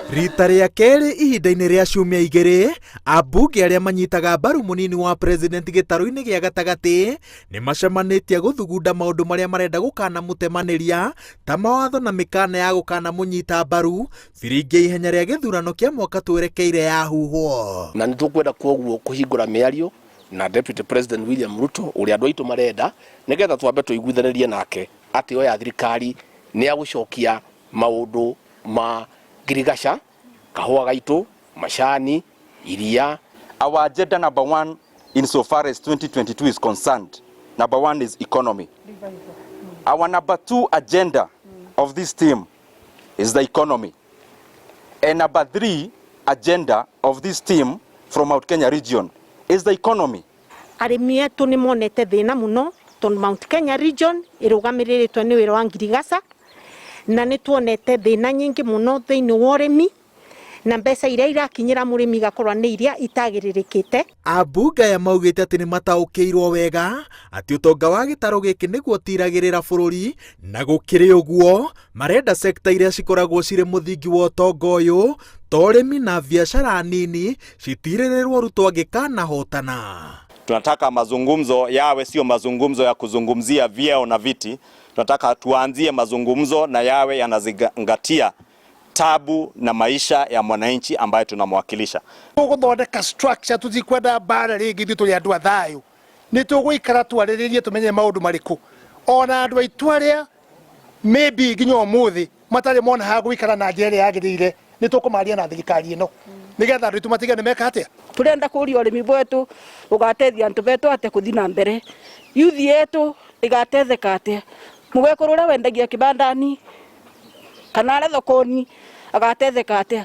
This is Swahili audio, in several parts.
Rita rĩa kerĩ ihinda-inĩ rĩa ciumia igĩrĩ, ambunge arĩa manyitaga mbaru mũnini wa president gĩtarũ-inĩ gĩa gatagatĩ nĩ macemanĩtie gũthugunda maũndũ marĩa marenda gũkana mũtemanĩria ta mawatho na mĩkana ya gũkana mũnyita mbaru biringi ihenya rĩa gĩthurano kĩa mwaka twerekeire yahuhwo. Na nĩtũkwenda kwoguo kũhingũra mĩario na Deputy President William Ruto ũrĩa andũ aitũ marenda nĩgetha twambe tũiguithanĩrie nake atĩ oya thirikari nĩ agũcokia maũndũ ma girigasha, kahua gaitũ, mashani, iria. Our agenda number one insofar as 2022 is concerned, number one is economy. Our number two agenda of this team is the economy. And number three agenda of this team from Mount Kenya region is the economy. Arĩmi etu nĩ monete thĩna mũno tondũ Mount Kenya region ĩrũgamĩrĩrĩtwo nĩ wĩra wa ngirigaca na nĩ tuonete thĩna nyingĩ mũno thĩinĩ wa ũrĩmi na mbeca iria irakinyĩra mũrĩmi igakorwo nĩ iria itagĩrĩrĩkĩte. Ambunge aya maugĩte atĩ nĩ mataũkĩirwo wega atĩ ũtonga wa gĩtarũ gĩkĩ nĩguo tiragĩrĩra bũrũri, na gũkĩrĩ ũguo marenda sekta iria cikoragwo cirĩ mũthingi wa ũtonga ũyũ ta ũrĩmi na biashara nini citirĩrĩrwo Ruto angĩkanahotana. Tunataka mazungumzo yawe sio mazungumzo ya kuzungumzia vyeo na viti. Tunataka tuanzie mazungumzo na yawe yanazingatia tabu na maisha ya mwananchi ambaye tunamwakilisha. Tuguthondeka structure tutikwenda bara ringi ithu tuli andu a thayu. Ni tugũikara twarĩrĩrie tumenye maũndũ marĩkũ. Ona andu aitu aria maybe nginya ũmũthĩ matarĩ mona ha gũikara na njĩra ĩrĩa yagĩrĩire ni tũkũmaria na thirikari ĩno nigetha andũ matige nĩ meka atĩa. Turenda kũria ũrĩmi bwetu ũgateithia andũ betu ate kuthi na mbere. Youth yetu igatetheka atĩa. Mugekoro ũrĩa wendagia kibandani kana arĩa thoko-inĩ agatetheka atĩa.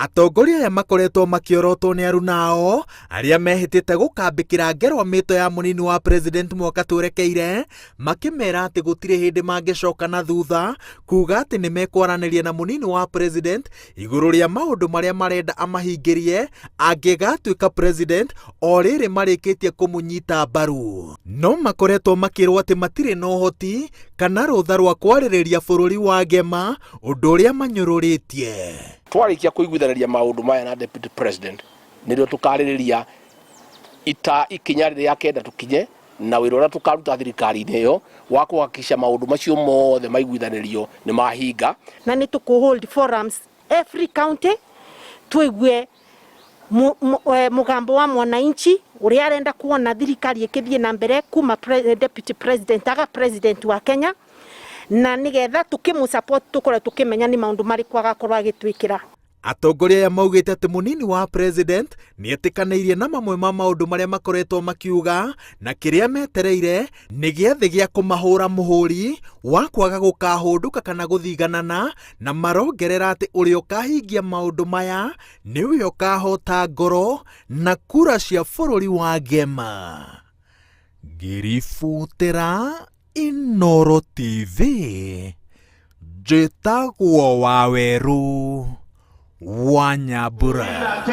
Atongoria aya makoretwo makiorotwo nĩ aruna ao arĩa mehĩtĩte gũkambĩkĩra ngerwa mĩto ya mũnini wa president mwaka twerekeire, makĩmera atĩ gũtirĩ hĩndĩ mangĩcoka na thutha kuga atĩ nĩ mekwaranĩria na mũnini wa president igũrũ rĩa maũndũ marĩa marenda amahingĩrie angĩgatuĩka president o rĩrĩ marĩkĩtie kũmũnyita mbaru. No makoretwo makĩrwo atĩ matirĩ na ũhoti kana rũtha rwa kwarĩrĩria bũrũri wa ngema, ũndũ ũrĩa manyũrũrĩtie. Twarikia kuiguithania maundu maya na Deputy President nĩrĩo tukarĩrĩria ikinya rĩrĩa kenda tukinye na wĩra ũrĩa tukaruta thirikari-inĩ ĩyo wa kũhakikisha maundu macio mothe maiguithanĩrio nĩ mahinga. Na nĩ hold forums every county tuigue mugambo wa mwananchi ũrĩa arenda kuona thirikari ĩkĩthiĩ na mbere kuma Deputy President aga President wa Kenya, na nigetha tukĩmũsupport tukore tukimenya ni maundu marĩkũ agakorwo agĩtwĩkĩra. Atongoria aya maugĩte atĩ mũnini wa president nĩ etĩkanĩirie na mamwe ma maũndũ marĩa makoretwo makiuga, na kĩrĩa metereire nĩ gĩathĩ gĩa kũmahũra mũhũri wa kwaga gũkahũndũka kana gũthiganana, na marongerera atĩ ũrĩa ũkahingia maũndũ maya nĩwe ũkahota ngoro na kura cia bũrũri wa ngema. Ngĩributĩra Inooro TV, njĩtagwo Waweru wa Nyambura.